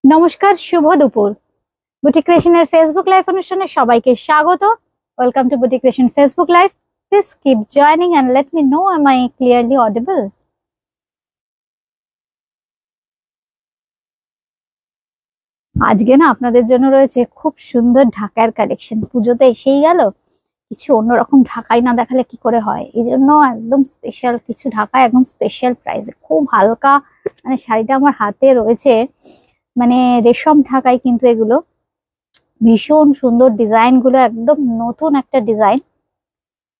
নমস্কার, শুভ দুপুর। Boutique ক্রিয়েশনের Facebook live অনুষ্ঠানে সবাইকে স্বাগত। Welcome to Boutique Creation Facebook live. Please keep joining and let me know am I clearly audible? আজকে না আপনাদের জন্য রয়েছে খুব সুন্দর ঢাকার কালেকশন। পুজোতে এসেই গেল, কিছু অন্যরকম ঢাকাই না দেখালে কি করে হয়। এই জন্য একদম স্পেশাল কিছু ঢাকা, একদম স্পেশাল প্রাইসে খুব হালকা। মানে শাড়িটা আমার হাতে রয়েছে, মানে রেশম ঢাকাই, কিন্তু এগুলো ভীষণ সুন্দর। ডিজাইন গুলো একদম নতুন একটা ডিজাইন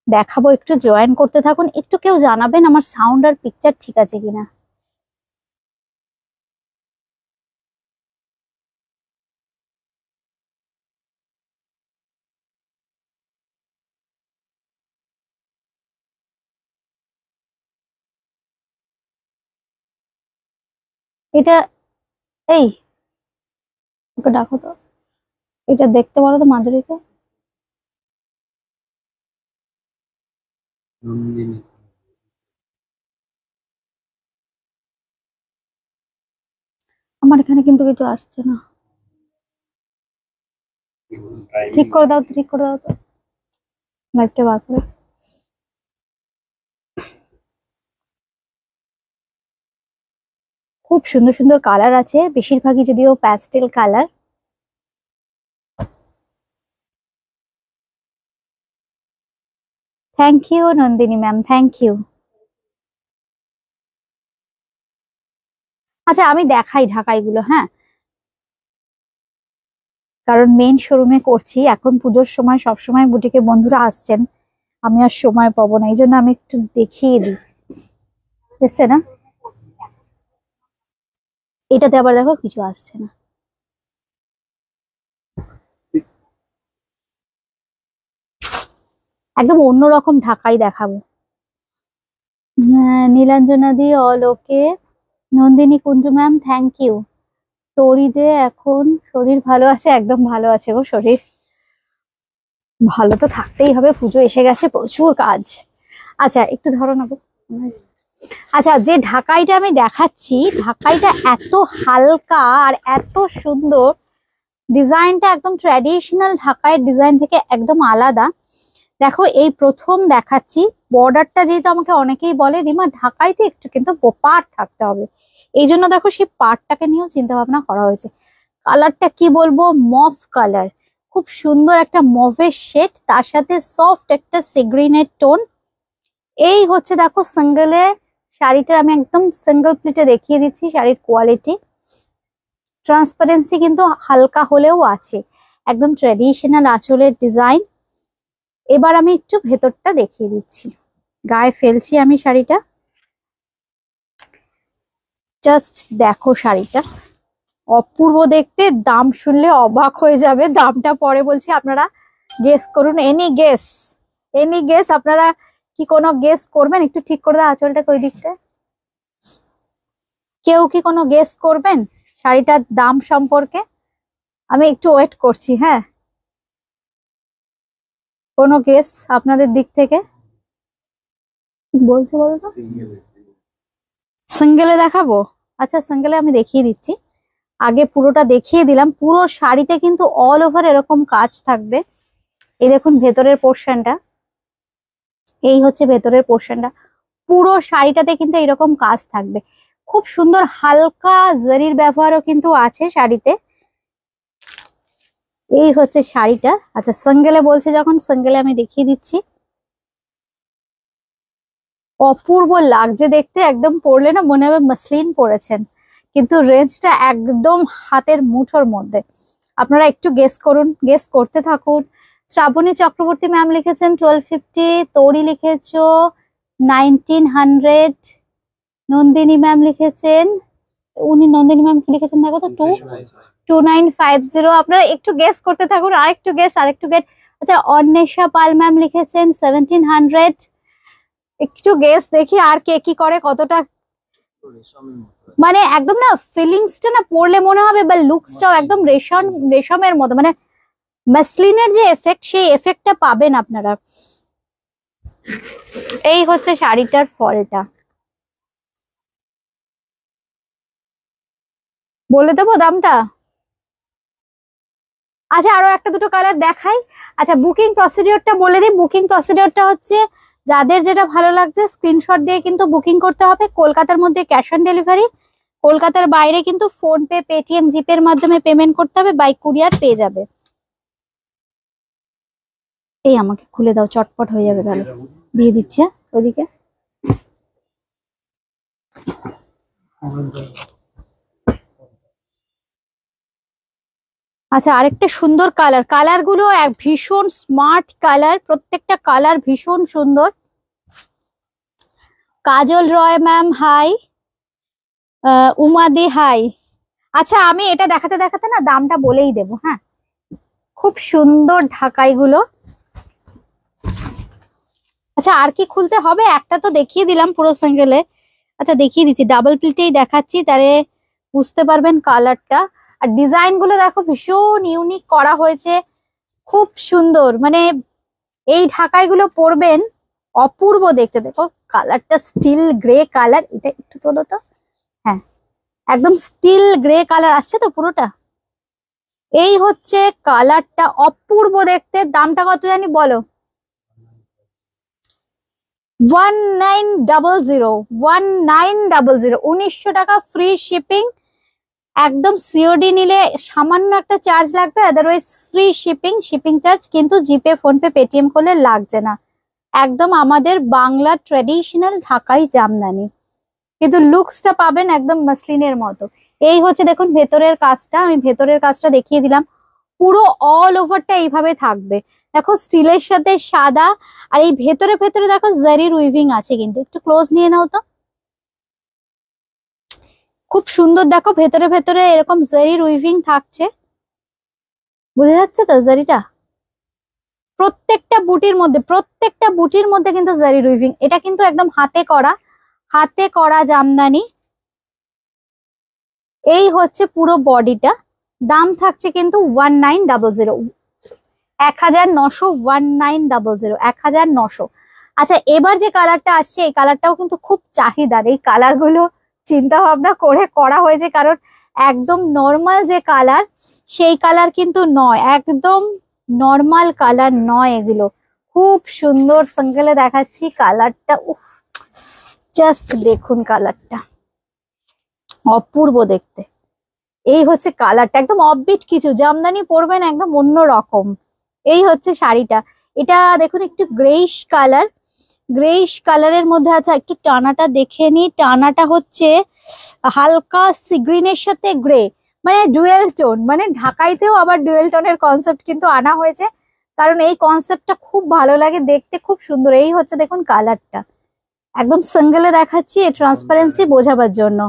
দেখাবো। একটু জয়েন করতে থাকুন, একটু কেউ জানাবেন আমার সাউন্ড আর পিকচার ঠিক আছে কিনা। এটা এই ওকে ডাকো তো, এটা দেখতে বলো তো মাধুরীকে। নন্দিনী আমার এখানে কিন্তু কিছু আসছে না। ঠিক করে দাও তো, ঠিক করে দাও তো, লাইটটা বার করে। খুব সুন্দর সুন্দর কালার আছে, বেশিরভাগই যদিও pastel colour. Thank you Nandini ma'am, thank you. আচ্ছা আমি দেখাই ঢাকাইগুলো, হ্যাঁ, কারণ মেইন শোরুমে করছি এখন। পুজোর সময় সব সময় বুটিকে বন্ধুরা আসছেন, আমি আর সময় পাবো না, এই জন্য আমি একটু দেখিয়ে দিই। এসছে না, এটাতে আবার দেখো কিছু আসছে না। একদম অন্যরকম ঢাকাই দেখাবো। Nilanjana di all okay. Nandini Kundu ma'am thank you. তরিদে এখন শরীর ভালো আছে? একদম ভালো আছে গো শরীর, ভালো তো থাকতেই হবে, পুজো এসে গেছে, প্রচুর কাজ। আচ্ছা একটু ধরো না গো। আচ্ছা, যে ঢাকাইটা আমি দেখাচ্ছি, ঢাকাইটা এত হালকা আর এত সুন্দর। ডিজাইনটা একদম ট্র্যাডিশনাল ঢাকাইয়ের ডিজাইন থেকে একদম আলাদা। দেখো এই প্রথম দেখাচ্ছি। বর্ডারটা যেহেতু আমাকে অনেকেই বলে রিমা ঢাকাইতে একটু কিন্তু পাড় থাকতে হবে, এই জন্য দেখো সেই পাড়টাকে নিয়েও চিন্তা ভাবনা করা হয়েছে। কালারটা কি বলবো, মভ কালার, খুব সুন্দর একটা মভের শেড, তার সাথে সফট একটা সিগ্রিনের টোন। এই হচ্ছে দেখো সিঙ্গেলে শাড়িটার, আমি একদম সিঙ্গেল প্লেটে দেখিয়ে দিচ্ছি শাড়ির কোয়ালিটি। ট্রান্সপারেন্সি কিন্তু হালকা হলেও আছে, একদম ট্র্যাডিশনাল আঁচলের ডিজাইন। এবার আমি একটু ভেতরটা দেখিয়ে দিচ্ছি, গায়ে ফেলছি আমি শাড়িটা, জাস্ট দেখো শাড়িটা অপূর্ব দেখতে। দাম শুনলে অবাক হয়ে যাবে, দামটা পরে বলছি, আপনারা গেস করুন। এনি গেস, এনি গেস, আপনারা কি কোনো গেস করবেন? একটু ঠিক করে দাও আঁচলটা ওই দিকটা। কেউ কি কোনো গেস করবেন শাড়িটার দাম সম্পর্কে? আমি একটু ওয়েট করছি, হ্যাঁ, কোনো গেস আপনাদের দিক থেকে বলছে বলো তো। সিঙ্গেলে দেখাবো, আচ্ছা সিঙ্গেলে আমি দেখিয়ে দিচ্ছি। আগে পুরোটা দেখিয়ে দিলাম। পুরো শাড়িতে কিন্তু অল ওভার এরকম কাজ থাকবে। এই দেখুন ভেতরের পোর্শনটা, এই হচ্ছে ভেতরের পোর্শনটা। পুরো শাড়িটাতে কিন্তু এরকম কাজ থাকবে। খুব সুন্দর হালকা জরির ব্যবহারও কিন্তু আছে শাড়িতে। এই হচ্ছে শাড়িটা। আচ্ছা সিঙ্গেলে বলছে যখন, সিঙ্গেলে আমি দেখিয়ে দিচ্ছি। অপূর্ব লাগছে দেখতে, একদম পরলে না মনে হবে মসলিন পরেছেন, কিন্তু রেঞ্জটা একদম হাতের মুঠোর মধ্যে। আপনারা একটু গেস করুন, গেস করতে থাকুন। শ্রাবণী চক্রবর্তী ম্যাম লিখেছেন 1250, তরি লিখেছো 1900, নন্দিনী ম্যাম লিখেছেন, উনি নন্দিনী ম্যাম কি লিখেছেন দেখো তো, 2950। আপনারা একটু গেস করতে থাকুন, আরেকটু গেস, আরেকটু গেস। আচ্ছা অন্বেষা পাল ম্যাম লিখেছেন 1700। একটু গেস দেখি আর কে কি করে, কতটা মানে একদম না ফিলিংসটা না পড়লে মনে হবে, বা লুকসটাও একদম রেশম, রেশমের মতো, মানে মাসলিনের যে এফেক্ট, সেই এফেক্টটা পাবেন আপনারা। এই হচ্ছে শাড়িটার ফলটা। বলে দেবো দামটা? আচ্ছা আরো একটা দুটো কালার দেখাই। আচ্ছা বুকিং প্রসিডিওরটা বলে দিই। বুকিং প্রসিডিওরটা হচ্ছে যাদের যেটা ভালো লাগছে স্ক্রিনশট দিয়ে কিন্তু বুকিং করতে হবে। কলকাতার মধ্যে ক্যাশ অন ডেলিভারি, কলকাতার বাইরে কিন্তু ফোন পে, পেটিএম, জিপের মাধ্যমে পেমেন্ট করতে হবে, বাই কুরিয়ার পেয়ে যাবে। এই আমাকে খুলে দাও, চটপট হয়ে যাবে তাহলে। দিয়ে দিচ্ছে ওইদিকে। আচ্ছা আরেকটা সুন্দর কালার, কালার গুলো ভীষণ স্মার্ট কালার, প্রত্যেকটা কালার ভীষণ সুন্দর। কাজল রয় ম্যাম হাই, উমাদি হাই। আচ্ছা আমি এটা দেখাতে দেখাতে না দামটা বলেই দেবো। হ্যাঁ খুব সুন্দর ঢাকাই গুলো। আচ্ছা আর কি খুলতে হবে? একটা তো দেখিয়ে দিলাম পুরো সিঙ্গেলে। আচ্ছা দেখিয়ে দিচ্ছি, ডাবল প্লিটেই দেখাচ্ছি, তাহলে বুঝতে পারবেন কালারটা। আর ডিজাইন গুলো দেখো ভীষণ ইউনিক করা হয়েছে, খুব সুন্দর। মানে এই ঢাকাই গুলো পরবেন অপূর্ব দেখতে। দেখো কালারটা স্টিল গ্রে কালার, এটা একটু তোলো তো। হ্যাঁ একদম স্টিল গ্রে কালার আসছে তো পুরোটা। এই হচ্ছে কালারটা, অপূর্ব দেখতে। দামটা কত জানি বলো? 1900, 1900, 1900 টাকা, ফ্রি শিপিং। একদম সিওডি নিলে সামান্য একটা চার্জ লাগবে, otherwise free shipping, shipping charge কিন্তু জিপে, ফোনপে, পেটিএম করলে লাগছে না। একদম আমাদের বাংলা ট্রেডিশনাল ঢাকাই জামদানি, কিন্তু লুকসটা পাবেন একদম মাসলিনের মতো। এই হচ্ছে দেখুন ভেতরের কাজটা, আমি ভেতরের কাজটা দেখিয়ে দিলাম। পুরো অল ওভারটা এইভাবে থাকবে। দেখো স্টিলের সাথে সাদা, আর এই ভেতরে ভেতরে দেখো জারির উইভিং আছে, কিন্তু একটু ক্লোজ নিয়ে নাও তো। খুব সুন্দর দেখো ভেতরে ভেতরে এরকম জারির উইভিং থাকছে, বুঝা যাচ্ছে তো জারিটা? প্রত্যেকটা বুটির মধ্যে, প্রত্যেকটা বুটির মধ্যে কিন্তু জারির উইভিং। এটা কিন্তু একদম হাতে করা, হাতে করা জামদানি। এই হচ্ছে পুরো বডিটা। দাম থাকছে কিন্তু 1900, 1900, 1900, 1900। আচ্ছা এবার যে কালারটা আসছে এই কালারটাও কিন্তু খুব চাহিদার। এই কালার গুলো চিন্তা ভাবনা করে করা হয়েছে, কারণ একদম নর্মাল যে কালার সেই কালার কিন্তু নয়, একদম নর্মাল কালার নয় এগুলো। খুব সুন্দর সিঙ্গেলে দেখাচ্ছি কালারটা। উফ জাস্ট দেখুন কালারটা, অপূর্ব দেখতে। এই হচ্ছে কালারটা, একদম অফবিট কিছু জামদানি পরবেন একদম অন্য রকম। এই হচ্ছে শাড়িটা। এটা দেখুন একটু গ্রেইশ কালার, গ্রেইশ কালারের মধ্যে আছে। একটু টানাটা দেখে নি, টানাটা হচ্ছে হালকা সি গ্রিনের সাথে গ্রে, মানে ডুয়েল টোন। মানে ঢাকাইতেও আবার ডুয়েল টোনের কনসেপ্ট কিন্তু আনা হয়েছে, কারণ এই কনসেপ্টটা খুব ভালো লাগে দেখতে, খুব সুন্দর। এই হচ্ছে দেখুন কালারটা, একদম সিঙ্গেলে দেখাচ্ছি ট্রান্সপারেন্সি বোঝাবার জন্য।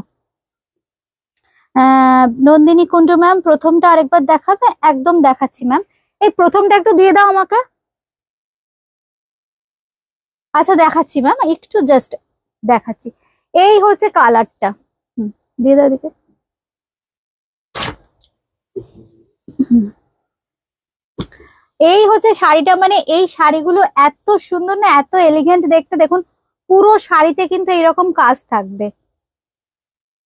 নন্দিনী কুন্ডু ম্যাম প্রথমটা আরেকবার দেখাবে? একদম দেখাচ্ছি ম্যাম। এই প্রথমটা একটু দিয়ে দাও আমাকে। আচ্ছা দেখাচ্ছি ম্যাম, একটু জাস্ট দেখাচ্ছি। এই হচ্ছে কালারটা, দিয়ে দাও দিকে। এই হচ্ছে শাড়িটা। মানে এই শাড়িগুলো এত সুন্দর না, এত এলিগেন্ট দেখতে। দেখুন পুরো শাড়িতে কিন্তু এরকম কাজ থাকবে,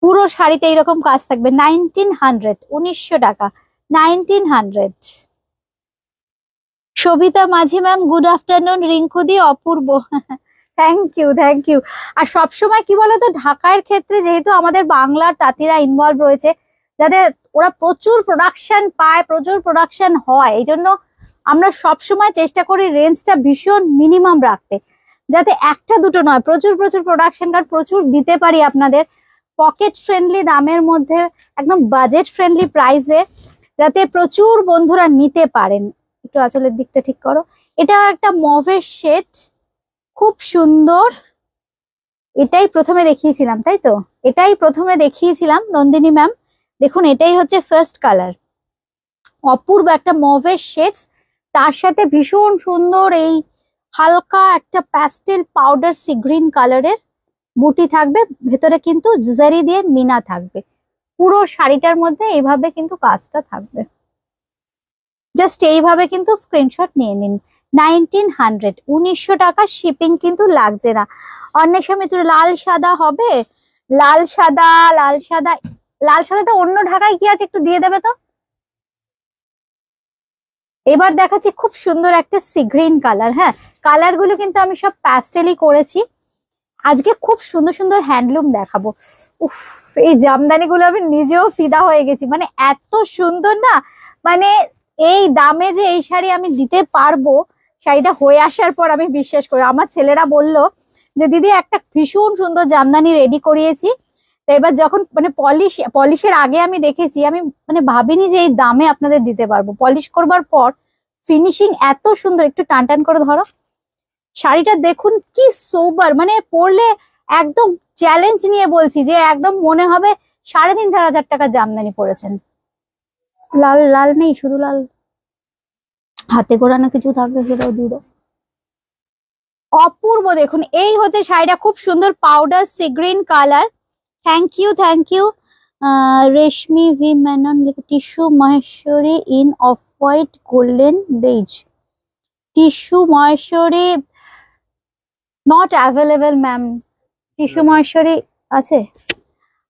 পুরো শাড়িতে এরকম কাজ থাকবে। 1900, 1900 টাকা, 1900। Sabita Majhi ma'am good afternoon. রিঙ্কুদি অপূর্ব থ্যাংক ইউ, থ্যাংক ইউ। আর সবসময় কি বলতো ঢাকার ক্ষেত্রে যেহেতু আমাদের বাংলার তাঁতিরা ইনভলভ রয়েছে, যাদের ওরা প্রচুর প্রোডাকশন পায়, প্রচুর প্রোডাকশন হয়, এই জন্য আমরা সবসময় চেষ্টা করি রেঞ্জটা ভীষণ মিনিমাম রাখতে, যাতে একটা দুটো নয় প্রচুর প্রচুর প্রোডাকশন কার্ড প্রচুর দিতে পারি আপনাদের পকেট ফ্রেন্ডলি দামের মধ্যে, একদম বাজেট ফ্রেন্ডলি প্রাইসে, যাতে প্রচুর বন্ধুরা নিতে পারেন। একটু আঁচলের দিকটা ঠিক করো। এটা একটা মভের শেড, খুব সুন্দর। এটাই প্রথমে দেখিয়েছিলাম তাই তো? এটাই প্রথমে দেখিয়েছিলাম নন্দিনী ম্যাম। দেখুন এটাই হচ্ছে ফার্স্ট কালার, অপূর্ব একটা মভের শেডস, তার সাথে ভীষণ সুন্দর এই হালকা একটা প্যাস্টেল পাউডার সি গ্রিন কালারের বুটি থাকবে। ভেতরে কিন্তু জারি দিয়ে মিনা থাকবে। পুরো শাড়িটার মধ্যে এইভাবে কিন্তু কাজটা থাকবে। জাস্ট এইভাবে কিন্তু স্ক্রিনশট নিয়ে নিন। 1900, 1900 টাকা, শিপিং কিন্তু লাগছে না। অন্বেষা মিত্র লাল সাদা হবে, লাল সাদা, লাল সাদা লাল সাদাতে অন্য ঢাকায় কি আছে একটু দিয়ে দেবে তো। এবার দেখাচ্ছি খুব সুন্দর একটা সি গ্রিন কালার। হ্যাঁ, কালার গুলো কিন্তু আমি সব প্যাস্টেলই করেছি। আজকে খুব সুন্দর সুন্দর হ্যান্ডলুম দেখাবো। উফ, এই জামদানি গুলো আমি নিজেও ফিদা হয়ে গেছি, মানে এত সুন্দর না। মানে এই দামে যে এই শাড়ি আমি দিতে পারবো, শাড়িটা হয়ে আসার পর আমি বিশ্বাস করি। আমার ছেলেরা বলল যে দিদি একটা ভীষণ সুন্দর জামদানি রেডি করিয়েছি। তো এবার যখন মানে পলিশের আগে আমি দেখেছি, আমি মানে ভাবিনি যে এই দামে আপনাদের দিতে পারবো। পলিশ করবার পর ফিনিশিং এত সুন্দর। একটু টান টান করে ধরো শাড়িটা, দেখুন কি সোবার, মানে পরলে একদম চ্যালেঞ্জ নিয়ে বলছি যে একদম মনে হবে 3,500 টাকা জামদানি পরেছেন। লাল লাল নেই, শুধু লাল হাতে গোড়ানো কিছু থাকবে সেটাও দিয়ে দাও। অপূর্ব, দেখুন এই হচ্ছে শাড়িটা, খুব সুন্দর powder sea green colour. Thank you thank you. Reshmi V Menon লিখে tissue Maheshwari in off white golden beige. Tissue Maheshwari not available ma'am. Tissue Maheshwari আছে।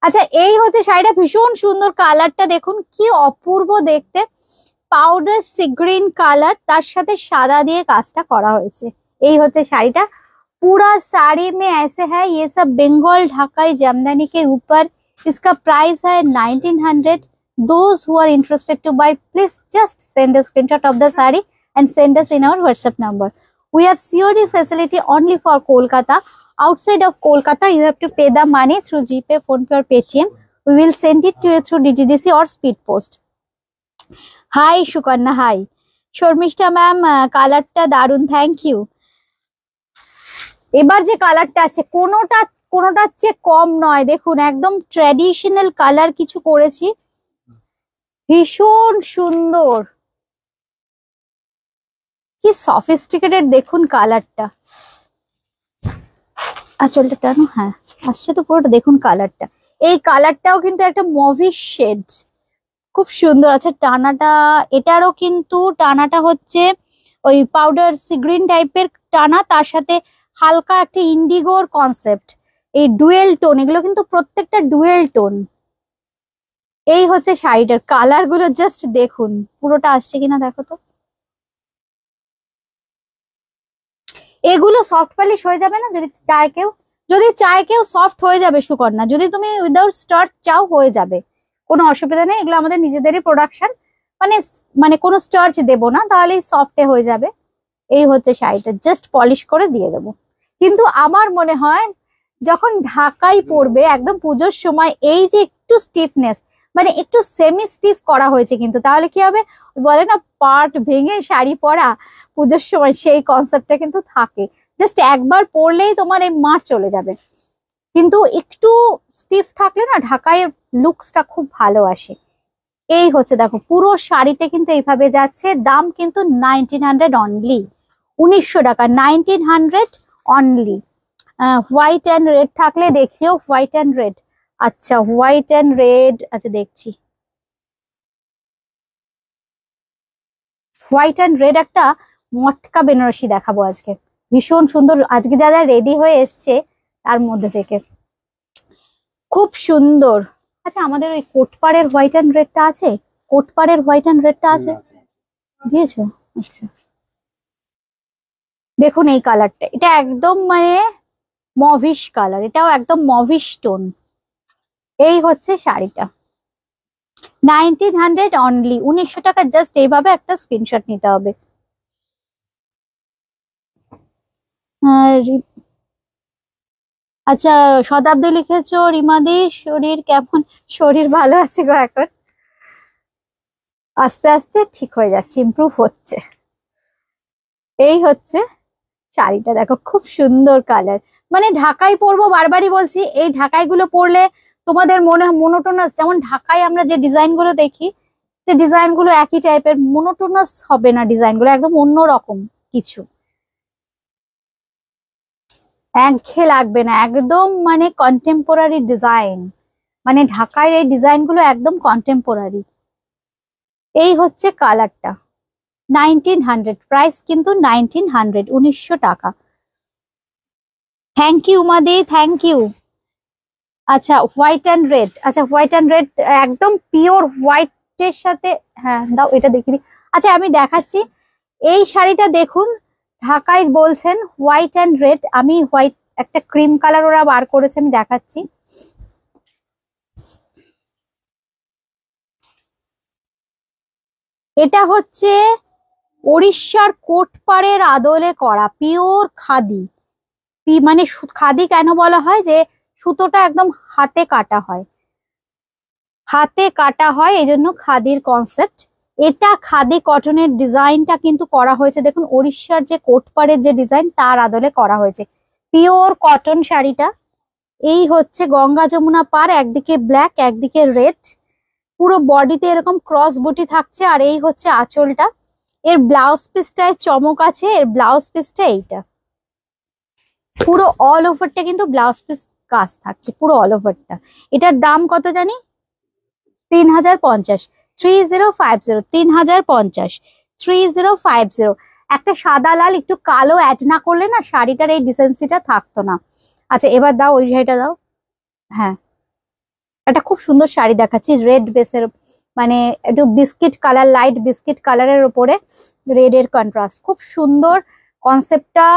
আচ্ছা, এই হচ্ছে শাড়িটা, ভীষণ সুন্দর কালারটা দেখুন কি অপূর্ব দেখতে। পাউডার সি গ্রিন কালার, তার সাথে সাদা দিয়ে কাজটা করা হয়েছে। এই হচ্ছে শাড়িটা। पूरा साड़ी में ऐसे है, ये सब बंगाल ढाकाई जामदानी के ऊपर। इसका प्राइस है 1900। Those who are interested to buy, please just send a screenshot of the saree and send us in our WhatsApp number. We have COD facility only for Kolkata. Outside of Kolkata, you have to pay the money through GPay, PhonePe or Paytm. We will send it to you through DTDC or Speed Post. Hi Shukarna, hi. Shormishta ma'am, কালারটা দারুন, thank you. এবার যে কালারটা আছে কোনোটার চেয়ে কম নয়। দেখুন একদম ট্র্যাডিশনাল কালার কিছু করেছি, ভীষণ সুন্দর, কি সফিস্টিকেটেড দেখুন কালারটা। আঁচলটা টানো, হ্যাঁ আসছে তো পুরোটা। দেখুন কালারটা, এই কালারটাও কিন্তু একটা মভিশ শেড, খুব সুন্দর আছে। টানাটা এটারও কিন্তু টানাটা হচ্ছে ওই পাউডার সি গ্রিন টাইপের টানা, তার সাথে হালকা একটা ইন্ডিগোর কনসেপ্ট। এই ডুয়েল টোন, এগুলো কিন্তু প্রত্যেকটা ডুয়েল টোন। এই হচ্ছে শাড়িটার কালার গুলো, জাস্ট দেখুন পুরোটা আসছে কিনা দেখো তো। এগুলো সফট পলিশ হয়ে যাবে না যদি চায় কেউ সফট হয়ে যাবে সুকন্যা। যদি তুমি উইদাউট স্টার্চ চাও হয়ে যাবে, কোনো অসুবিধা নেই। এগুলো আমাদের নিজেদেরই প্রোডাকশন, মানে মানে কোনো স্টার্চ দেবো না, তাহলেই সফটে হয়ে যাবে। এই হচ্ছে শাড়িটা, জাস্ট পলিশ করে দিয়ে দেবো। কিন্তু আমার মনে হয় যখন ঢাকাই পড়বে একদম পুজোর সময়, এই যে একটু স্টিফনেস, মানে একটু সেমি স্টিফ করা হয়েছে কিন্তু, তাহলে কি হবে বলে না পার্ট ভেঙে শাড়ি পরা পুজোর সময়, সেই কনসেপ্টটা কিন্তু থাকে। জাস্ট একবার পরলেই তোমার এই মার চলে যাবে। কিন্তু একটু স্টিফ থাকলে না ঢাকায় লুকসটা খুব ভালো আসে। এই হচ্ছে দেখো পুরো শাড়িতে কিন্তু এইভাবে যাচ্ছে। দাম কিন্তু 1900 অনলি, 1900 টাকা, 1900 অনলি। হোয়াইট অ্যান্ড রেড থাকলে দেখিও, হোয়াইট অ্যান্ড রেড। আচ্ছা হোয়াইট অ্যান্ড রেড, আচ্ছা দেখছি। হোয়াইট অ্যান্ড রেড একটা মটকা বেনারসি দেখাবো আজকে, ভীষণ সুন্দর। আজকে যা যা রেডি হয়ে এসছে তার মধ্যে থেকে খুব সুন্দর। আচ্ছা আমাদের ওই কোটপাড়ের হোয়াইট অ্যান্ড রেডটা আছে? কোটপাড়ের হোয়াইট অ্যান্ড রেডটা আছে, দিয়েছো? আচ্ছা দেখুন এই কালারটা, এটা একদম মানে মভিশ কালার, এটাও একদম মভিশ টোন। এই হচ্ছে শাড়িটা, 1900 অনলি, 1900 টাকা। জাস্ট এইভাবে একটা স্ক্রিনশট নিতে হবে। আচ্ছা শতাব্দী লিখেছো, রিমাদি শরীর কেমন? শরীর ভালো আছে গো, এখন আস্তে আস্তে ঠিক হয়ে যাচ্ছে, ইমপ্রুভ হচ্ছে। এই হচ্ছে শাড়িটা, দেখো খুব সুন্দর কালার। মানে ঢাকাই পরবো, বারবারই বলছি, এই ঢাকাই গুলো পরলে তোমাদের মনে মোনোটোনাস, যেমন ঢাকায় আমরা যে ডিজাইন গুলো দেখি, যে ডিজাইন গুলো একই টাইপের, মোনোটোনাস হবে না, ডিজাইন গুলো একদম অন্যরকম কিছু, একঘেয়ে লাগবে না, একদম মানে কন্টেম্পোরারি ডিজাইন। মানে ঢাকায় এই ডিজাইন গুলো একদম কন্টেম্পোরারি। এই হচ্ছে কালারটা, 1900 প্রাইস কিন্তু 1900, 1900 টাকা। থ্যাংক ইউ উমাদি, থ্যাংক ইউ। আচ্ছা হোয়াইট অ্যান্ড রেড, আচ্ছা হোয়াইট অ্যান্ড রেড একদম পিওর হোয়াইটের সাথে, হ্যাঁ দাও এটা দেখিয়ে দিই। আচ্ছা আমি দেখাচ্ছি এই শাড়িটা দেখুন, ঢাকায় বলছেন হোয়াইট অ্যান্ড রেড, আমি হোয়াইট একটা ক্রিম কালার ওরা বার করেছে, আমি দেখাচ্ছি। এটা হচ্ছে উড়িষ্যার কোটপাড়ের আদলে করা পিওর খাদি। মানে খাদি কেন বলা হয়, যে সুতোটা একদম হাতে কাটা হয়, হাতে কাটা হয়, এই জন্য খাদির কনসেপ্ট। এটা খাদি কটনের ডিজাইনটা কিন্তু করা হয়েছে, দেখুন উড়িষ্যার যে কোটপাড়ের যে ডিজাইন তার আদলে করা হয়েছে পিওর কটন শাড়িটা। এই হচ্ছে গঙ্গা যমুনা পার, একদিকে ব্ল্যাক একদিকে রেড, পুরো বডিতে এরকম ক্রস বুটি থাকছে, আর এই হচ্ছে আঁচলটা। এর ব্লাউজ পিসটায় চমক আছে, এর ব্লাউজ পিসটা এইটা, পুরো অল ওভারটা কিন্তু ব্লাউজ পিস কাজ থাকছে পুরো অল ওভারটা। এটার দাম কত জানি, 3050, 3050, 3050, 3050। একটা সাদা লাল একটু কালো অ্যাড না করলে না শাড়িটার এই ডিসেন্সিটা থাকতো না। আচ্ছা এবার দাও ওই শাড়িটা দাও। হ্যাঁ একটা খুব সুন্দর শাড়ি দেখাচ্ছি, রেড বেসের, মানে একটু বিস্কিট কালার, লাইট বিস্কিট কালারের উপরে রেড এর কন্ট্রাস্ট, খুব সুন্দর কনসেপ্টটা,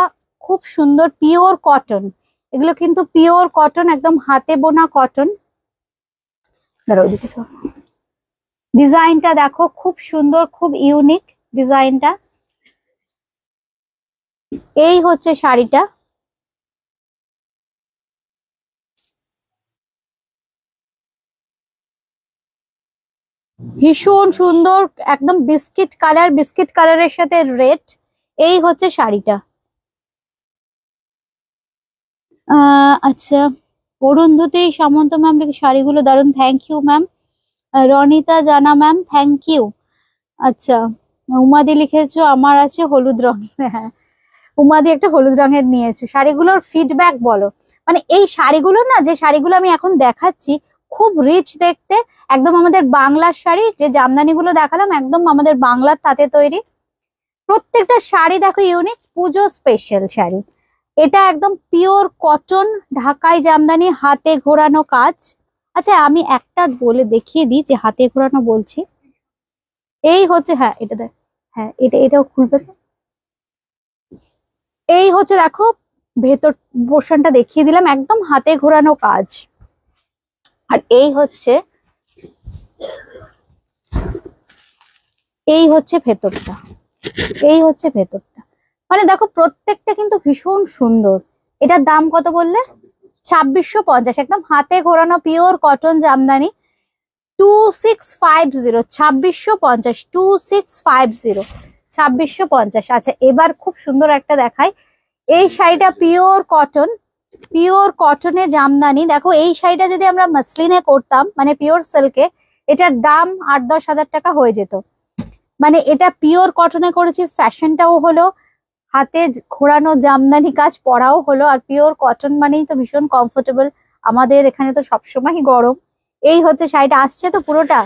খুব সুন্দর পিওর কটন। এগুলো কিন্তু পিওর কটন, একদম হাতে বোনা কটন। দাঁড়াও ওইদিকে সর। ডিজাইনটা দেখো খুব সুন্দর, খুব ইউনিক ডিজাইনটা। এই হচ্ছে শাড়িটা, ভীষণ সুন্দর, একদম বিস্কিট কালার, বিস্কিট কালারের সাথে রেড। এই হচ্ছে শাড়িটা। আচ্ছা অরুন্ধতী সামন্ত ম্যাম শাড়িগুলো দারুণ, থ্যাংক ইউ ম্যাম। রনিতা জানা ম্যাম থ্যাংক ইউ। আচ্ছা উমাদি লিখেছো আমার আছে হলুদ রঙের, হ্যাঁ উমাদি একটা হলুদ রঙের নিয়েছো। শাড়িগুলোর ফিডব্যাক বলো, মানে এই শাড়িগুলো না, যে শাড়িগুলো আমি এখন দেখাচ্ছি খুব রিচ দেখতে, একদম আমাদের বাংলার শাড়ি, যে জামদানি গুলো দেখালাম একদম আমাদের বাংলার তাঁতে তৈরি, প্রত্যেকটা শাড়ি দেখো ইউনিক, পুজো স্পেশাল শাড়ি। এটা একদম পিওর কটন, ঢাকাই জামদানি, হাতে ঘোরানো কাজ। আচ্ছা আমি একটা বলে দেখিয়ে দিই, যে হাতে ঘোরানো বলছি, এই হচ্ছে, হ্যাঁ এটা দেখ, হ্যাঁ এটাও খুলবে তো। এই হচ্ছে দেখো ভেতর পোর্শনটা দেখিয়ে দিলাম, একদম হাতে ঘোরানো কাজ। আর এই হচ্ছে ভেতরটা, এই হচ্ছে ভেতরটা, মানে দেখো প্রত্যেকটা কিন্তু ভীষণ সুন্দর। এটার দাম কত বললে, 2650, একদম হাতে ঘোরানো পিওর কটন জামদানি, 2650, 2650, 2650, 2650। আচ্ছা এবার খুব সুন্দর একটা দেখাই, এই শাড়িটা পিওর কটন, পিওর কটনে জামদানি। দেখো এই শাড়িটা যদি আমরা মাসলিনে করতাম, মানে পিওর সিল্কে, এটার দাম 8-10 হাজার টাকা হয়ে যেত। মানে এটা পিওর কটনে করেছি, ফ্যাশনটাও হলো, হাতে ঘোরানো জামদানি কাজ পরাও হলো, আর পিওর কটন মানেই তো ভীষণ কমফোর্টেবল, আমাদের এখানে তো সবসময়ই গরম। এই হচ্ছে শাড়িটা, আসছে তো পুরোটা,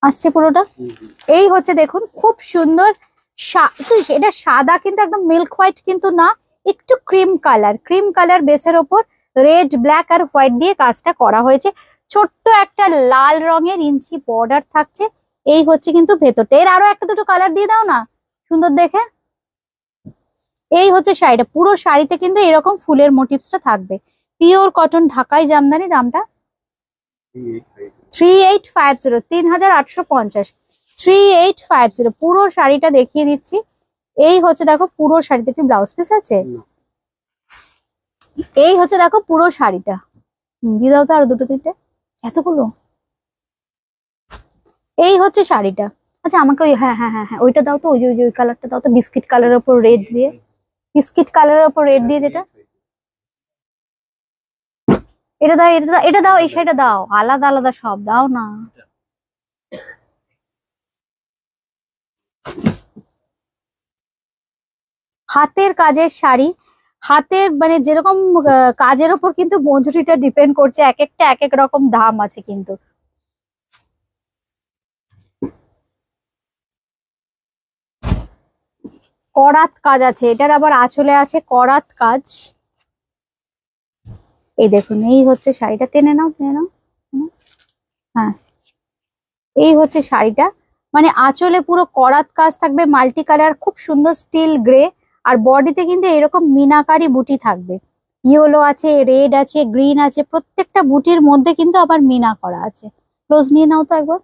আসছে পুরোটা। এই হচ্ছে দেখুন খুব সুন্দর, এটা সাদা কিন্তু একদম মিল্ক হোয়াইট কিন্তু না, একটু ক্রিম কালার, ক্রিম কালার বেসের ওপর রেড ব্ল্যাক আর হোয়াইট দিয়ে কাজটা করা হয়েছে, ছোট্ট একটা লাল রঙের ইঞ্চি বর্ডার থাকছে। এই হচ্ছে কিন্তু ভেতরটা, এর আরো একটা দুটো কালার দিয়ে দাও না সুন্দর দেখে। এই হচ্ছে শাড়িটা, পুরো শাড়িতে কিন্তু এরকম ফুলের মোটিভসটা থাকবে, পিওর কটন ঢাকাই জামদানি। দামটা 3850, 3850, 3850, পুরো শাড়িটা দেখিয়ে দিচ্ছি। এই হচ্ছে দেখো পুরো শাড়িতে কি ব্লাউজ পিস আছে, এই হচ্ছে দেখো পুরো শাড়িটা। দিয়ে দাও তো আরো দুটো তিনটে, এতগুলো। এই হচ্ছে শাড়িটা। আচ্ছা আমাকে ওই, হ্যাঁ হ্যাঁ হ্যাঁ হ্যাঁ ওইটা দাও তো, ওই কালারটা দাও তো, বিস্কিট কালারের উপর রেড দিয়ে, বিস্কিট কালারের উপর রেড দিয়ে যেটা, এটা দাও, এটা দাও, এটা দাও, এই শাড়িটা দাও, আলাদা আলাদা সব দাও না। হাতের কাজের শাড়ি, হাতের মানে যেরকম কাজের ওপর কিন্তু মজুরিটা ডিপেন্ড করছে, এক একটা এক এক রকম দাম আছে কিন্তু। করাত কাজ আছে, এটার আবার আঁচলে আছে করাত কাজ। এই দেখুন, এই হচ্ছে শাড়িটা, টেনে নাও টেনে নাও। হ্যাঁ, এই হচ্ছে শাড়িটা, মানে আঁচলে পুরো করাত কাজ থাকবে, মাল্টি কালার, খুব সুন্দর স্টিল গ্রে। আর বডিতে কিন্তু এরকম মিনাকারি বুটি থাকবে, ইয়েলো আছে, রেড আছে, গ্রিন আছে, প্রত্যেকটা বুটির মধ্যে কিন্তু আবার মিনা করা আছে। ক্লোজ নিয়ে নাও তো একবার।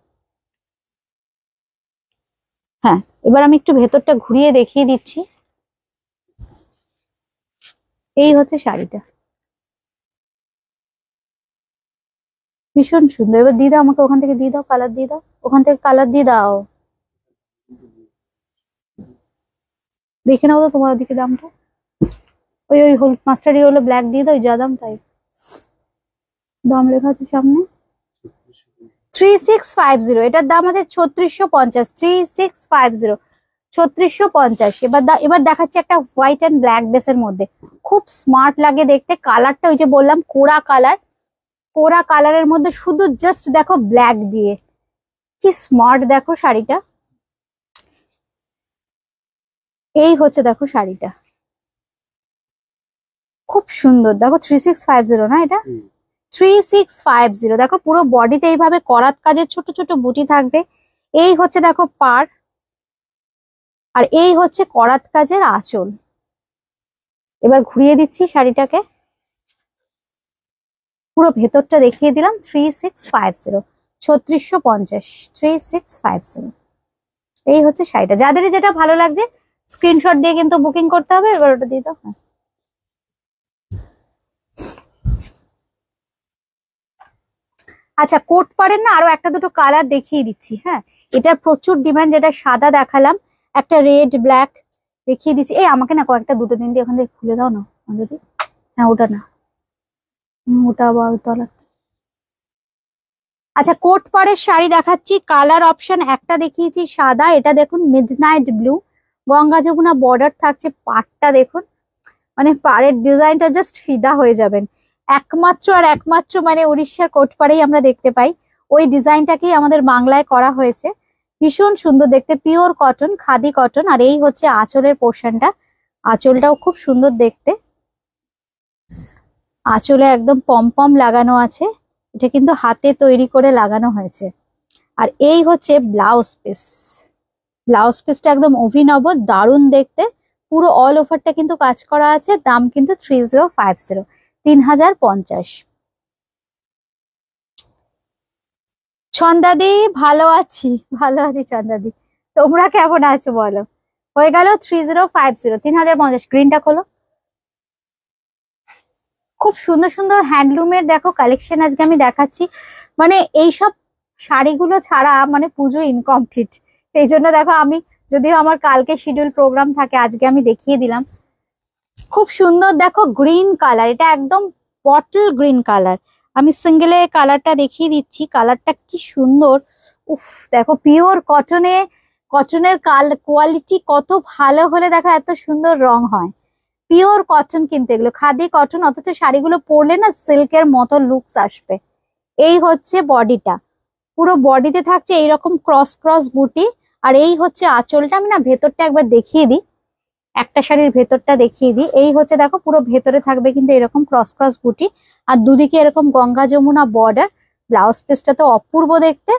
হ্যাঁ, এবার আমি একটু ভেতরটা ঘুরিয়ে দেখিয়ে দিচ্ছি। এই হচ্ছে শাড়িটা, ভীষণ সুন্দর। এবার দিয়ে দাও আমাকে, ওখান থেকে দিয়ে দাও, কালার দিয়ে দাও, ওখান থেকে কালার দিয়ে দাও, দেখে নাও তো তোমার ওদিকে দামটা। ওই ওই হলুদ মাস্টারি হলো, ব্ল্যাক দিয়ে দাও, যা দাম তাই। দাম লেখা আছে সামনে 3650, এটার দাম আছে 3650, 3650, 3650। এবার দেখাচ্ছি একটা হোয়াইট অ্যান্ড ব্ল্যাক বেসের মধ্যে, খুব স্মার্ট লাগে দেখতে। কালারটা ওই যে বললাম কোরা কালার, কোরা কালারের মধ্যে শুধু জাস্ট দেখো ব্ল্যাক দিয়ে, কি স্মার্ট দেখো শাড়িটা। এই হচ্ছে দেখো শাড়িটা, খুব সুন্দর দেখো। 3650 না এটা, 3650। দেখো পুরো বডিতে এইভাবে করাত কাজের ছোট ছোট বুটি থাকবে। এই হচ্ছে দেখো পার, আর এই হচ্ছে করাত কাজের আঁচল। এবার ঘুরিয়ে দিচ্ছি শাড়িটাকে, পুরো ভেতরটা দেখিয়ে দিলাম। 3650, 3650, 3650। এই হচ্ছে শাড়িটা, যাদেরই যেটা ভালো লাগছে স্ক্রিনশট দিয়ে কিন্তু বুকিং করতে হবে। এবার ওটা দিয়ে দাও। হ্যাঁ, আচ্ছা, কোট পাড়ের না আরো একটা দুটো কালার দেখিয়ে দিচ্ছি। হ্যাঁ, এটার প্রচুর ডিমান্ড, যেটা সাদা দেখালাম, একটা রেড ব্ল্যাক দেখিয়ে দিচ্ছি। এই আমাকে না কয়েকটা দুটো তিনটে ওখান থেকে খুলে দাও না অলরেডি। হ্যাঁ, ওটা না, ওটা আবার তলা। আচ্ছা, কোট পাড়ের শাড়ি দেখাচ্ছি, কালার অপশন একটা দেখিয়েছি সাদা, এটা দেখুন midnight blue, Ganga Jamuna border থাকছে, পাড়টা দেখুন, মানে পাড়ের ডিজাইনটা জাস্ট ফিদা হয়ে যাবেন। একমাত্র আর একমাত্র মানে উড়িষ্যার কোট পাড়েই আমরা দেখতে পাই, ওই ডিজাইনটাকেই আমাদের বাংলায় করা হয়েছে। ভীষণ সুন্দর দেখতে, পিওর কটন, খাদি কটন। আর এই হচ্ছে আঁচলের পোর্শনটা, আঁচলটাও খুব সুন্দর দেখতে, আঁচলে একদম পম পম লাগানো আছে, এটা কিন্তু হাতে তৈরি করে লাগানো হয়েছে। আর এই হচ্ছে ব্লাউজ পিস, ব্লাউজ পিসটা একদম অভিনব, দারুণ দেখতে, পুরো অল ওভারটা কিন্তু কাজ করা আছে। দাম কিন্তু 3050, 3050। ছন্দাদি ভালো আছি, ভালো আছি ছন্দাদি, তোমরা কেমন আছো বলো। হয়ে গেল 3050, 3050। স্ক্রিনটা খোলো। খুব সুন্দর সুন্দর হ্যান্ডলুমের দেখো কালেকশন আজকে আমি দেখাচ্ছি, মানে এইসব শাড়িগুলো ছাড়া মানে পুজো ইনকমপ্লিট। এই জন্য দেখো আমি, যদিও আমার কালকে শিডিউল প্রোগ্রাম থাকে, আজকে আমি দেখিয়ে দিলাম। খুব সুন্দর দেখো গ্রিন কালার, এটা একদম বটল গ্রিন কালার। আমি সিঙ্গেলে কালারটা দেখিয়ে দিচ্ছি, কালারটা কি সুন্দর। উফ, দেখো পিওর কটনে, কটনের কোয়ালিটি কত ভালো হলে দেখো এত সুন্দর রং হয়। পিওর কটন কিন্তু এগুলো খাদি কটন, অথচ শাড়িগুলো পরলে না সিল্কের মতো লুকস আসবে। এই হচ্ছে বডিটা, পুরো বডিতে থাকছে এইরকম ক্রস ক্রস বুটি। আর এই হচ্ছে আঁচলটা, আমি না ভেতরটা একবার দেখিয়ে দিই, একটা শাড়ির ভেতরটা দেখিয়ে দিই। এই হচ্ছে দেখো পুরো ভেতরে থাকবে কিন্তু এরকম ক্রস ক্রস বুটি, আর দুদিকে এরকম গঙ্গা যমুনা বর্ডার। ব্লাউজ পিসটা তো অপূর্ব দেখতে,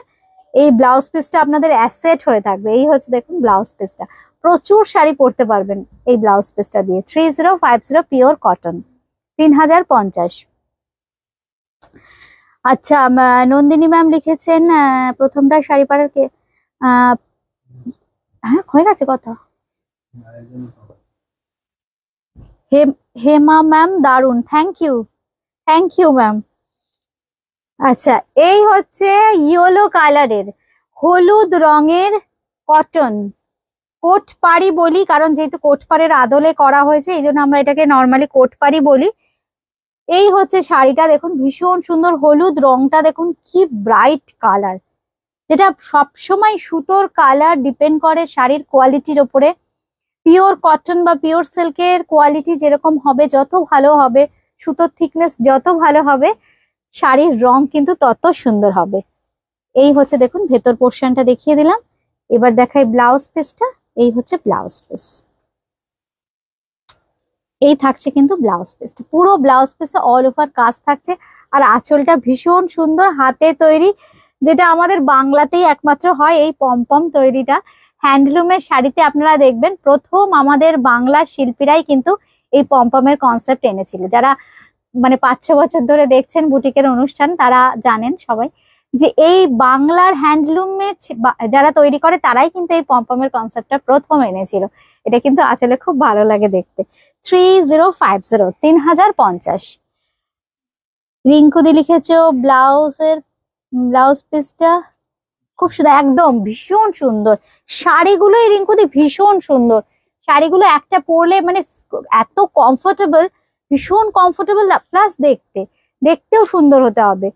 এই ব্লাউজ পিসটা আপনাদের অ্যাসেট হয়ে থাকবে। এই হচ্ছে দেখুন ব্লাউজ পিসটা, প্রচুর শাড়ি পরতে পারবেন এই ব্লাউজ পিসটা দিয়ে। 3050 পিওর কটন, 3050। আচ্ছা, নন্দিনী ম্যাম লিখেছেন প্রথমটা শাড়ি পাড়ার কে, আহ হ্যাঁ হয়ে গেছে কথা। হেমা ম্যাম দারুন, thank you, thank you ma'am. আচ্ছা, এই হচ্ছে ইয়েলো কালারের, হলুদ রঙের কটন, কোট পাড়ি বলি কারণ যেহেতু কোট পাড়ের আদলে করা হয়েছে এই জন্য আমরা এটাকে নর্মালি কোট পাড়ি বলি। এই হচ্ছে শাড়িটা দেখুন, ভীষণ সুন্দর, হলুদ রংটা দেখুন কি ব্রাইট কালার, যেটা সবসময় সুতোর কালার ডিপেন্ড করে শাড়ির কোয়ালিটির ওপরে। পিওর কটন বা পিওর সিল্কের কোয়ালিটি যেরকম হবে, যত ভালো হবে, সুতোর থিকনেস যত ভালো হবে, শাড়ির রং কিন্তু তত সুন্দর হবে। এই হচ্ছে দেখুন ভেতর পোর্শনটা দেখিয়ে দিলাম। এবার দেখাই ব্লাউজ পিসটা। এই হচ্ছে ব্লাউজ পিস, এই থাকছে কিন্তু ব্লাউজ পিসটা, পুরো ব্লাউজ পিসে অল ওভার কাজ থাকছে। আর আঁচলটা ভীষণ সুন্দর হাতে তৈরি, যেটা আমাদের বাংলাতেই একমাত্র হয় এই পমপম তৈরিটা। হ্যান্ডলুমের শাড়িতে আপনারা দেখবেন প্রথম আমাদের বাংলার শিল্পীরাই কিন্তু এই পমপমের কনসেপ্ট এনেছিল। যারা মানে 5-6 বছর ধরে দেখছেন বুটিকের অনুষ্ঠান, তারা জানেন সবাই যে এই বাংলার হ্যান্ডলুমের যারা তৈরি করে তারাই কিন্তু এই পমপমের কনসেপ্টটা প্রথম এনেছিল। এটা কিন্তু আসলে খুব ভালো লাগে দেখতে। 3050, 3050। রিঙ্কুদি লিখেছো ব্লাউজের, ব্লাউজ পিসটা খুব সুন্দর, একদম ভীষণ সুন্দর। শাড়িগুলো এই রিঙ্কুদি ভীষণ সুন্দর, শাড়িগুলো একটা পরলে মানে এত কমফোর্টেবল, ভীষণ কমফোর্টেবল, প্লাস দেখতেও সুন্দর হতে হবে।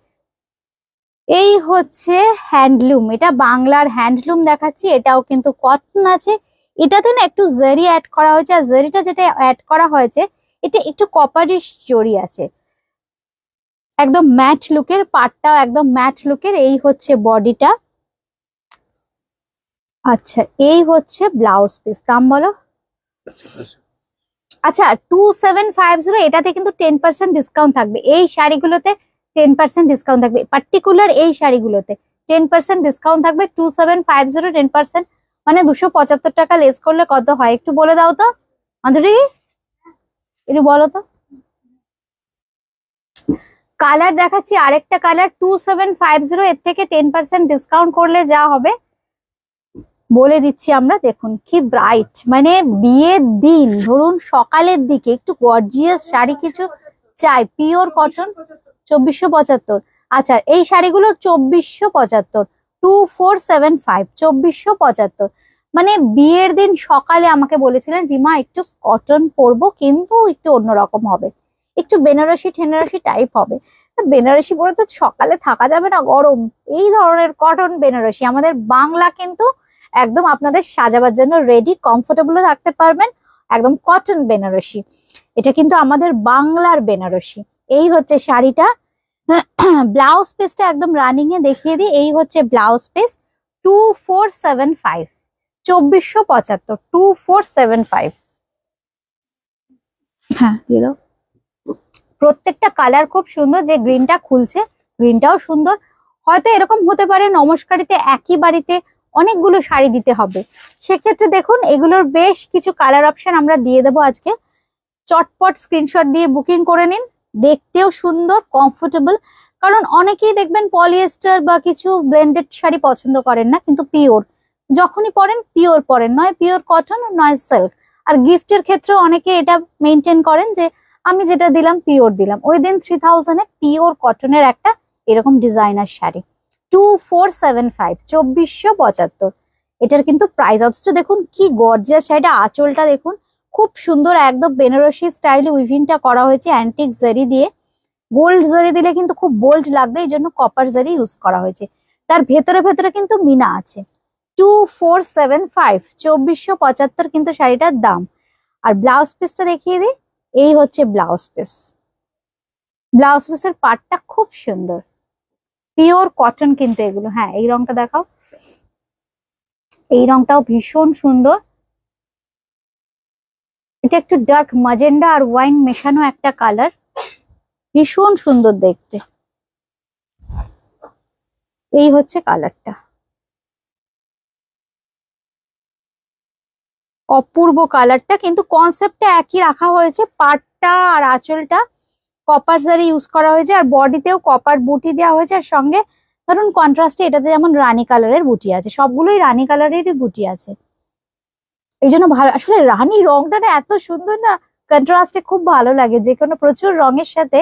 এই হচ্ছে হ্যান্ডলুম, এটা বাংলার হ্যান্ডলুম দেখাচ্ছি। এটাও কিন্তু কটন আছে, এটাতে না একটু জারি অ্যাড করা হয়েছে। আর জারিটা যেটা অ্যাড করা হয়েছে এটা একটু কপারিশ জরি আছে, একদম ম্যাট লুকের, পাটটাও একদম ম্যাট লুকের। এই হচ্ছে বডিটা। আচ্ছা এই হচ্ছে ব্লাউজ পিস, দাম বলো। আচ্ছা 2750, এটাতে কিন্তু 10% ডিসকাউন্ট থাকবে। এই শাড়িগুলোতে 10% ডিসকাউন্ট থাকবে, পার্টিকুলার এই শাড়িগুলোতে 10% ডিসকাউন্ট থাকবে। 2750 10%, মানে 275 টাকা লেস করলে কত হয় একটু বলে দাও তো মাধুরী, একটু বলো তো। কালার দেখাচ্ছি, আরেকটা কালার 2750, এর থেকে 10% ডিসকাউন্ট করলে যা হবে বলে দিচ্ছি আমরা। দেখুন কি ব্রাইট, মানে বিয়ের দিন ধরুন সকালের দিকে একটু গর্জিয়াস শাড়ি কিছু চাই, পিওর কটন। 2475। আচ্ছা এই শাড়িগুলো 2475, 2475, 2475। মানে বিয়ের দিন সকালে আমাকে বলেছিলেন রিমা একটু কটন পরবো কিন্তু একটু অন্যরকম হবে, একটু বেনারসি ঠেনারসি টাইপ হবে। বেনারসি পরে তো সকালে থাকা যাবে না, গরম। এই ধরনের কটন বেনারসি আমাদের বাংলা কিন্তু একদম আপনাদের সাজাবার জন্য রেডি, কমফোর্টেবলও থাকতে পারবেন, একদম কটন বেনারসি। এটা কিন্তু আমাদের বাংলার বেনারসি। এই হচ্ছে শাড়িটা। ব্লাউজ পিসটা একদম রানিং এ দেখিয়ে দিই। এই হচ্ছে ব্লাউজ পিস, 2475, 2475, 2475। হ্যাঁ দিয়ে দাও। প্রত্যেকটা কালার খুব সুন্দর, যে গ্রিনটা খুলছে গ্রিনটাও সুন্দর। হয়তো এরকম হতে পারে নমস্কারিতে একই বাড়িতে অনেকগুলো শাড়ি দিতে হবে, সেক্ষেত্রে দেখুন এগুলোর বেশ কিছু কালার অপশন আমরা দিয়ে দেবো আজকে। চটপট স্ক্রিনশট দিয়ে বুকিং করে নিন, দেখতেও সুন্দর, কমফোর্টেবল। কারণ অনেকেই দেখবেন পলিয়েস্টার বা কিছু ব্লেন্ডেড শাড়ি পছন্দ করেন না, কিন্তু পিওর যখনই পরেন পিওর পরেন, নয় পিওর কটন নয় সিল্ক। আর গিফটের ক্ষেত্রে অনেকে এটা মেনটেন করেন যে আমি যেটা দিলাম পিওর দিলাম। ওই দিন 3000 এ পিওর কটনের একটা এরকম ডিজাইনার শাড়ি 2475, 2475। এটার কিন্তু প্রাইস, অথচ দেখুন কি গর্জিয়াস শাড়িটা, আঁচলটা দেখুন খুব সুন্দর, একদম বেনারসি স্টাইলে উইভিংটা করা হয়েছে অ্যান্টিক জারি দিয়ে। গোল্ড জারি দিলে কিন্তু খুব বোল্ড লাগবে, এই জন্য কপার জারি ইউজ করা হয়েছে। তার ভেতরে ভেতরে কিন্তু মিনা আছে। 2475, 2475 কিন্তু শাড়িটার দাম। আর ব্লাউজ পিসটা দেখিয়ে দিই। এই হচ্ছে ব্লাউজ পিস, ব্লাউজ পিসের পার্টটা খুব সুন্দর, পিওর কটন কিন্তু এগুলো। হ্যাঁ এই রংটা দেখাও, এই রংটাও ভীষণ সুন্দর। এটা একটু ডার্ক ম্যাজেন্ডা আর ওয়াইন মেশানো একটা কালার, ভীষণ সুন্দর দেখতে। এই হচ্ছে কালারটা, অপূর্ব কালারটা। কিন্তু কনসেপ্টটা একই রাখা হয়েছে, পাটটা আর আঁচলটা কপার জারি ইউজ করা হয়েছে, আর বডিতেও কপার বুটি দেওয়া হয়েছে। আর সঙ্গে ধরুন কন্ট্রাস্টে এটাতে যেমন রানী কালারের বুটি আছে, সবগুলোই রানী কালারেরই বুটি আছে। এই জন্য ভালো, আসলে রানী রংটা না এত সুন্দর না, কন্ট্রাস্টে খুব ভালো লাগে। যে কোনো প্রচুর রঙের সাথে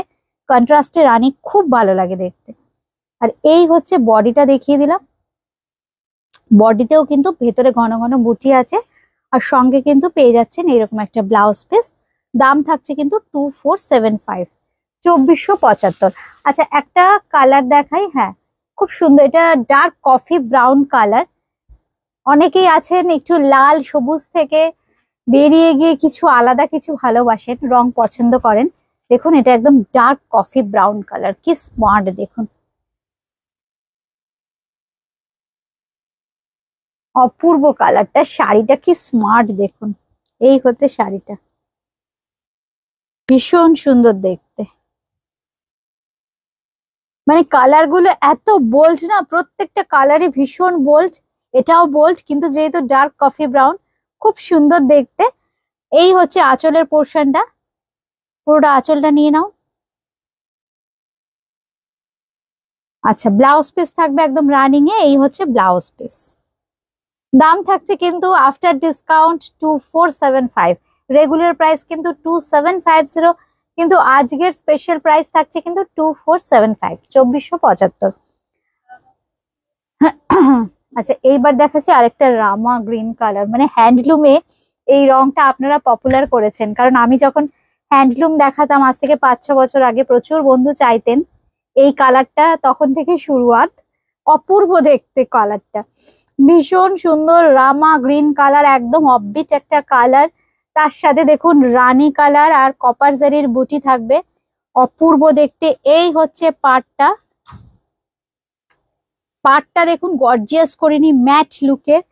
কন্ট্রাস্টে রানী খুব ভালো লাগে দেখতে। আর এই হচ্ছে বডিটা দেখিয়ে দিলাম, বডিতেও কিন্তু ভেতরে ঘন ঘন বুটি আছে। আর সঙ্গে কিন্তু পেয়ে যাচ্ছেন এরকম একটা ব্লাউজ পিস। দাম থাকছে কিন্তু 2475, 2475। আচ্ছা একটা কালার দেখাই, হ্যাঁ খুব সুন্দর, এটা ডার্ক কফি ব্রাউন কালার। অনেকেই আছেন একটু লাল সবুজ থেকে বেরিয়ে গিয়ে কিছু আলাদা কিছু ভালোবাসেন, রং পছন্দ করেন। দেখুন এটা একদম ডার্ক কফি ব্রাউন কালার, কি স্মার্ট দেখুন, অপূর্ব কালারটা। শাড়িটা কি স্মার্ট দেখুন, এই হচ্ছে শাড়িটা। ভীষণ সুন্দর দেখতে, মানে কালার গুলো এত বোল্ড না, প্রত্যেকটা কালারই ভীষণ বোল্ড। এটাও বোল্ড কিন্তু যেহেতু ডার্ক কফি ব্রাউন, খুব সুন্দর দেখতে। এই হচ্ছে আঁচলের পোর্শনটা, পুরোটা আঁচলটা নিয়ে নাও। আচ্ছা, ব্লাউজ পিস থাকবে একদম রানিং এ, এই হচ্ছে ব্লাউজ পিস। দাম থাকছে কিন্তু আফটার ডিসকাউন্ট 2475, রেগুলার প্রাইস কিন্তু 2750, কিন্তু আজকের স্পেশাল প্রাইস থাকছে কিন্তু 2475, 2475। আচ্ছা, এইবার দেখাচ্ছি আরেকটা রামা গ্রিন কালার, মানে হ্যান্ডলুমে এই রংটা আপনারা পপুলার করেছেন, কারণ আমি যখন হ্যান্ডলুম দেখাতাম আজ থেকে 5-6 বছর আগে, প্রচুর বন্ধু চাইতেন এই কালারটা, তখন থেকে শুরুয়াত। অপূর্ব দেখতে কালারটা, ভীষণ সুন্দর রামা গ্রিন কালার, একদম অফবিট একটা কালার। তার সাথে দেখুন রানী কালার আর কপার জারির বুটি থাকবে, অপূর্ব দেখতে। এই হচ্ছে পাড়টা, পাড়টা দেখুন গর্জিয়াস করে নি, ম্যাট লুকের।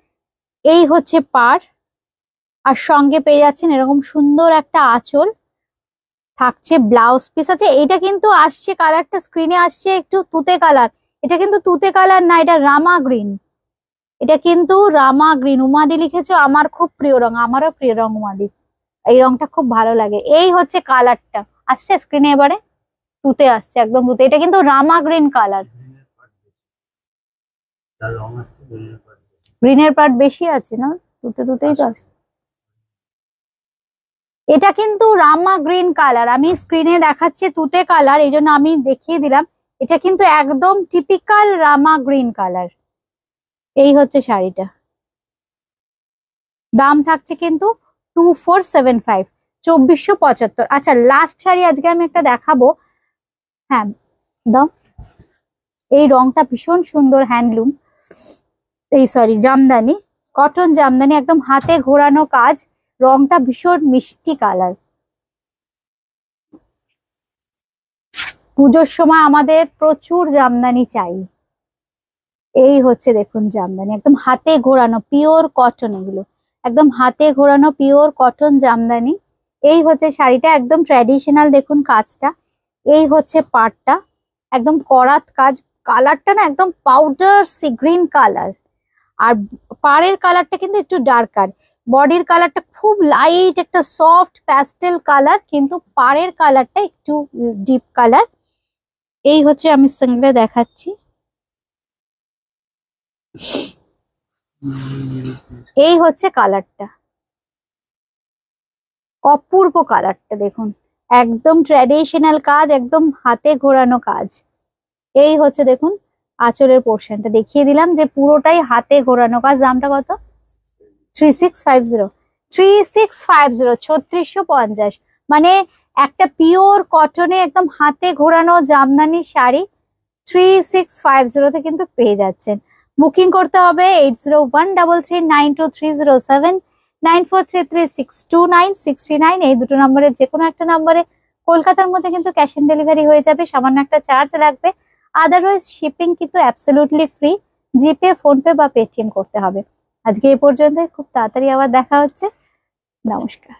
এই হচ্ছে পাড়, আর সঙ্গে পেয়ে যাচ্ছেন এরকম সুন্দর একটা আঁচল, থাকছে ব্লাউজ পিস আছে। এটা কিন্তু আসছে কালারটা, স্ক্রিনে আসছে একটু তুতে কালার, এটা কিন্তু তুতে কালার না, এটা রামা গ্রিন। এটা কিন্তু রামা গ্রিন। উমাদি লিখেছো, আমার খুব প্রিয় রং, আমারও প্রিয় রং উমাদি, এই রংটা খুব ভালো লাগে। এই হচ্ছে কালারটা, আসছে স্ক্রিনে এবারে, তুতে আসছে একদম তুতে। এটা কিন্তু রামা গ্রিন কালার, গ্রিনের পার্ট বেশি আছে না, তুতে তুতেই তো আসছে। এটা কিন্তু রামা গ্রিন কালার, আমি স্ক্রিনে দেখাচ্ছি তুতে কালার, এই জন্য আমি দেখিয়ে দিলাম। এটা কিন্তু একদম টিপিক্যাল রামা গ্রিন কালার। এই হচ্ছে শাড়িটা, দাম থাকছে কিন্তু 2475, 2475। আচ্ছা, লাস্ট শাড়ি আজকে আমি একটা দেখাবো। হ্যাঁ দাও, এই রংটা ভীষণ সুন্দর, হ্যান্ডলুম, এই সরি জামদানি, কটন জামদানি, একদম হাতে ঘোরানো কাজ, রংটা ভীষণ মিষ্টি কালার। পুজোর সময় আমাদের প্রচুর জামদানি চাই। এই হচ্ছে দেখুন জামদানি, একদম হাতে ঘোরানো পিওর কটন, এগুলো একদম হাতে ঘোরানো পিওর কটন জামদানি। এই হচ্ছে শাড়িটা, একদম ট্র্যাডিশনাল, দেখুন কাজটা। এই হচ্ছে পাড়টা, একদম করাত কাজ, কালারটা না একদম পাউডার সি গ্রিন কালার, আর পাড়ের কালারটা কিন্তু একটু ডার্কার। বডির কালারটা খুব লাইট একটা সফট প্যাস্টেল কালার, কিন্তু পাড়ের কালারটা একটু ডিপ কালার। এই হচ্ছে, আমি সিঙ্গলে দেখাচ্ছি, এই হচ্ছে কালারটা, অপূর্ব কালারটা দেখুন, একদম ট্র্যাডিশনাল কাজ, একদম হাতে ঘোরানো কাজ। এই হচ্ছে দেখুন আঁচলের পোর্শনটা দেখিয়ে দিলাম, যে পুরোটাই হাতে ঘোরানো কাজ। দামটা কত? 3650, 3650, 3650, মানে একটা পিওর কটনে একদম হাতে ঘোরানো জামদানি শাড়ি 3650-তে কিন্তু পেয়ে যাচ্ছেন। বুকিং করতে হবে 8013392307, 9433629639, এই দুটো নম্বরের যে কোনো একটা নম্বরে। কলকাতার মধ্যে কিন্তু ক্যাশ অন ডেলিভারি হয়ে যাবে, সামান্য একটা চার্জ লাগবে, আদারওয়াইজ শিপিং কিন্তু অ্যাবসলিউটলি ফ্রি। জিপে, ফোনপে বা পেটিএম করতে হবে। আজকে এই পর্যন্ত, খুব তাড়াতাড়ি আবার দেখা হচ্ছে। নমস্কার।